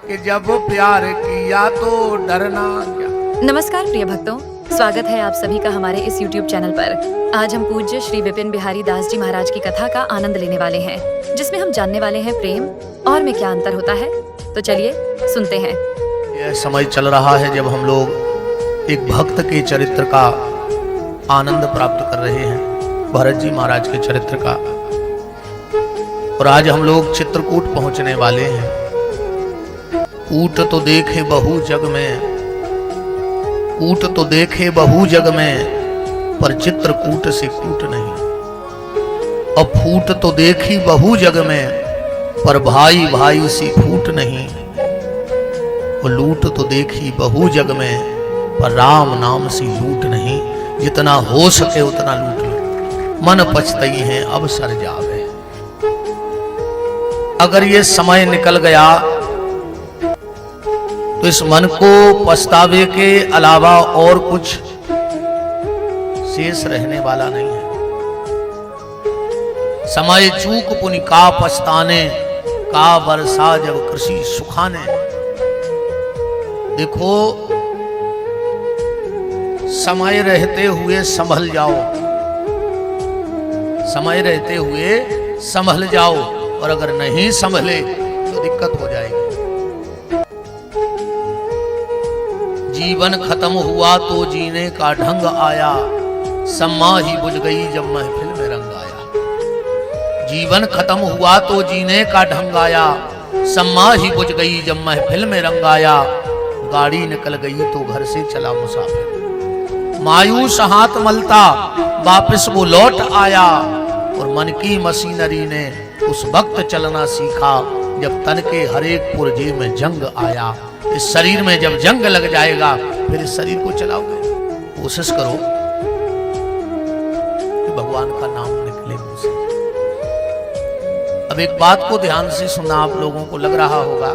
कि जब प्यार किया तो डरना क्या। नमस्कार प्रिय भक्तों, स्वागत है आप सभी का हमारे इस YouTube चैनल पर। आज हम पूज्य श्री विपिन बिहारी दास जी महाराज की कथा का आनंद लेने वाले हैं, जिसमें हम जानने वाले हैं प्रेम और में क्या अंतर होता है। तो चलिए सुनते हैं। यह समय चल रहा है जब हम लोग एक भक्त के चरित्र का आनंद प्राप्त कर रहे हैं, भरत जी महाराज के चरित्र का। और आज हम लोग चित्रकूट पहुंचने वाले हैं। कूट तो देखे बहु जग में, कूट तो देखे बहु जग में, पर चित्रकूट से कूट नहीं। और फूट तो देखी बहु जग में, पर भाई भाई सी फूट नहीं। और लूट तो देखी बहु जग में, पर राम नाम सी लूट नहीं। जितना हो सके उतना लूट लो, मन पछतई है अब सर जावे। अगर ये समय निकल गया तो इस मन को पछतावे के अलावा और कुछ शेष रहने वाला नहीं है। समय चूक पुनि का पछताने, का वर्षा जब कृषि सुखाने। देखो, समय रहते हुए संभल जाओ, समय रहते हुए संभल जाओ, और अगर नहीं संभले तो दिक्कत हो जाएगी। जीवन खत्म हुआ तो जीने का ढंग आया, सम्मा ही बुझ गई जब महफिल में रंग आया। जीवन खत्म हुआ तो जीने का ढंग आया, सम्मा ही बुझ गई जब महफिल में रंग आया। गाड़ी निकल गई तो घर से चला मुसाफिर, मायूस हाथ मलता वापस वो लौट आया। और मन की मशीनरी ने उस वक्त चलना सीखा, जब तन के हरेक पुर्जे में जंग आया। इस शरीर में जब जंग लग जाएगा फिर इस शरीर को चलाओगे। कोशिश करो कि भगवान का नाम निकले मुंह से। अब एक बात को ध्यान से सुनना। आप लोगों को लग रहा होगा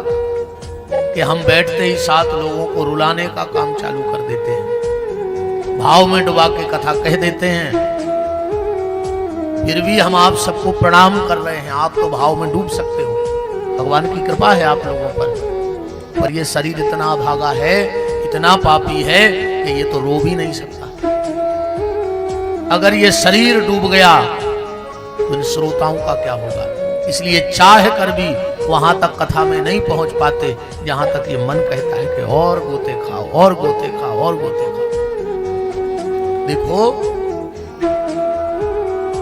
कि हम बैठते ही 7 लोगों को रुलाने का काम चालू कर देते हैं, भाव में डुबा के कथा कह देते हैं। फिर भी हम आप सबको प्रणाम कर रहे हैं। आप तो भाव में डूब सकते हो, भगवान की कृपा है आप लोगों पर ये शरीर इतना भागा है, इतना पापी है कि ये तो रो भी नहीं सकता। अगर ये शरीर डूब गया तो इन श्रोताओं का क्या होगा। इसलिए चाह कर भी वहां तक कथा में नहीं पहुंच पाते जहां तक ये मन कहता है कि और गोते खाओ, और गोते खाओ, और गोते खाओ। देखो,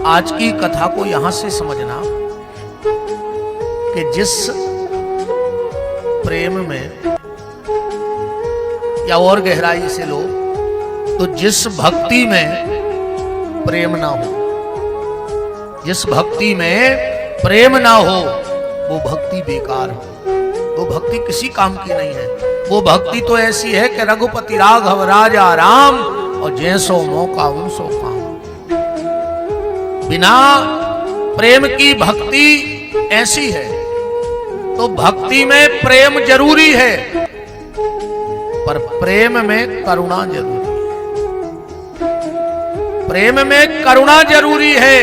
आज की कथा को यहां से समझना कि जिस प्रेम में, या और गहराई से लो तो जिस भक्ति में प्रेम ना हो, जिस भक्ति में प्रेम ना हो, वो भक्ति बेकार हो, वो भक्ति किसी काम की नहीं है। वो भक्ति तो ऐसी है कि रघुपति राघव राजा राम, और जैसो मौका उनसो काम। बिना प्रेम की भक्ति ऐसी है। तो भक्ति में प्रेम जरूरी है, पर प्रेम में करुणा जरूरी है। प्रेम में करुणा जरूरी है।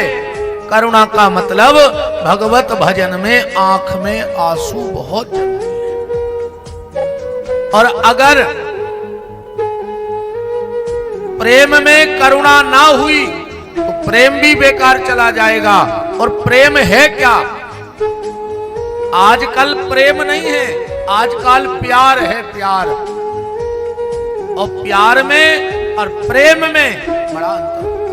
करुणा का मतलब भगवत भजन में आंख में आंसू बहुत जरूरी है। और अगर प्रेम में करुणा ना हुई तो प्रेम भी बेकार चला जाएगा। और प्रेम है क्या? आजकल प्रेम नहीं है, आजकल प्यार है, प्यार। और प्यार में और प्रेम में बड़ा अंतर होता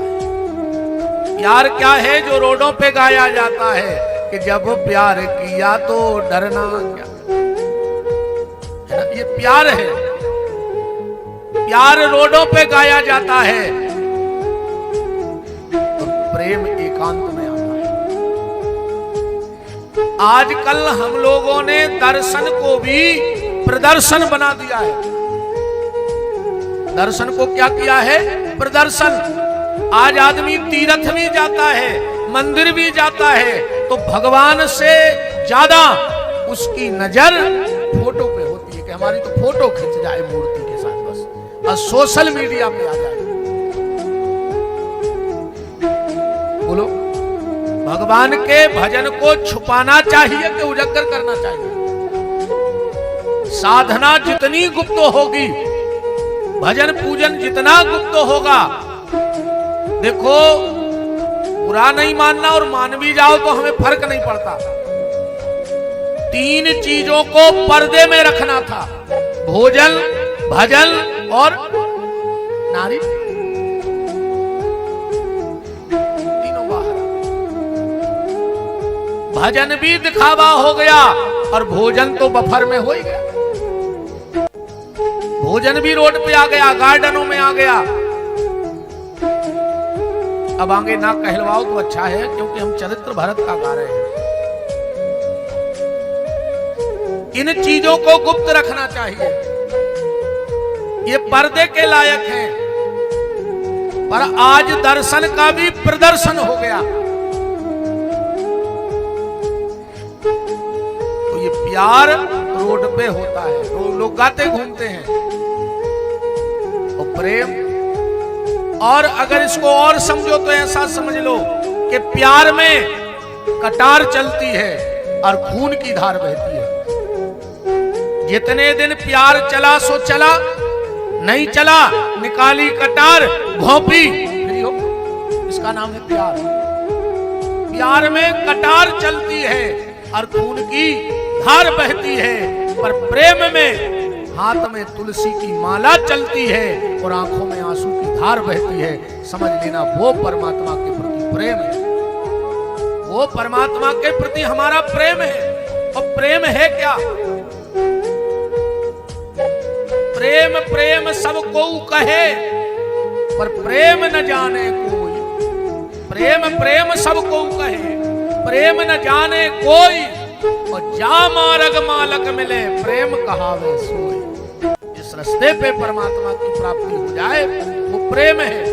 है। प्यार क्या है जो रोडों पे गाया जाता है कि जब प्यार किया तो डरना क्या, है ना? ये प्यार है। प्यार रोडों पे गाया जाता है, और प्रेम एकांत में आता है। आजकल हम लोगों ने दर्शन को भी प्रदर्शन बना दिया है। दर्शन को क्या किया है? प्रदर्शन। आज आदमी तीर्थ भी जाता है, मंदिर भी जाता है, तो भगवान से ज्यादा उसकी नजर फोटो पे होती है कि हमारी तो फोटो खिंच जाए मूर्ति के साथ बस, और सोशल मीडिया पे आ जाए। बोलो, भगवान के भजन को छुपाना चाहिए कि उजागर करना चाहिए? साधना जितनी गुप्त होगी, भजन पूजन जितना गुप्त होगा, देखो बुरा नहीं मानना और मान भी जाओ तो हमें फर्क नहीं पड़ता। 3 चीजों को पर्दे में रखना था, भोजन, भजन और नारी, तीनों बाहर। भजन भी दिखावा हो गया और भोजन तो बफर में हो ही गया। भोजन भी रोड पे आ गया, गार्डनों में आ गया। अब आगे ना कहलवाओ तो अच्छा है, क्योंकि हम चरित्र भरत का गा रहे हैं। इन चीजों को गुप्त रखना चाहिए, ये पर्दे के लायक हैं। पर आज दर्शन का भी प्रदर्शन हो गया। तो ये प्यार रोड पे होता है, लोग गाते घूमते हैं। और प्रेम, और अगर इसको और समझो तो ऐसा समझ लो कि प्यार में कटार चलती है और खून की धार बहती है। जितने दिन प्यार चला सो चला, नहीं चला निकाली कटार, भोंपी फिर हो। इसका नाम है प्यार। प्यार में कटार चलती है और खून की धार बहती है, पर प्रेम में हाथ में तुलसी की माला चलती है और आंखों में आंसू की धार बहती है। समझ लेना वो परमात्मा के प्रति प्रेम है, वो परमात्मा के प्रति हमारा प्रेम है। और प्रेम है क्या? प्रेम प्रेम सबको कहे, पर प्रेम न जाने कोई। प्रेम प्रेम सबको कहे, प्रेम न जाने कोई। और जा मार्ग मालक मिले, प्रेम कहावे सोई। जिस रास्ते पे परमात्मा की प्राप्ति हो जाए वो प्रेम है।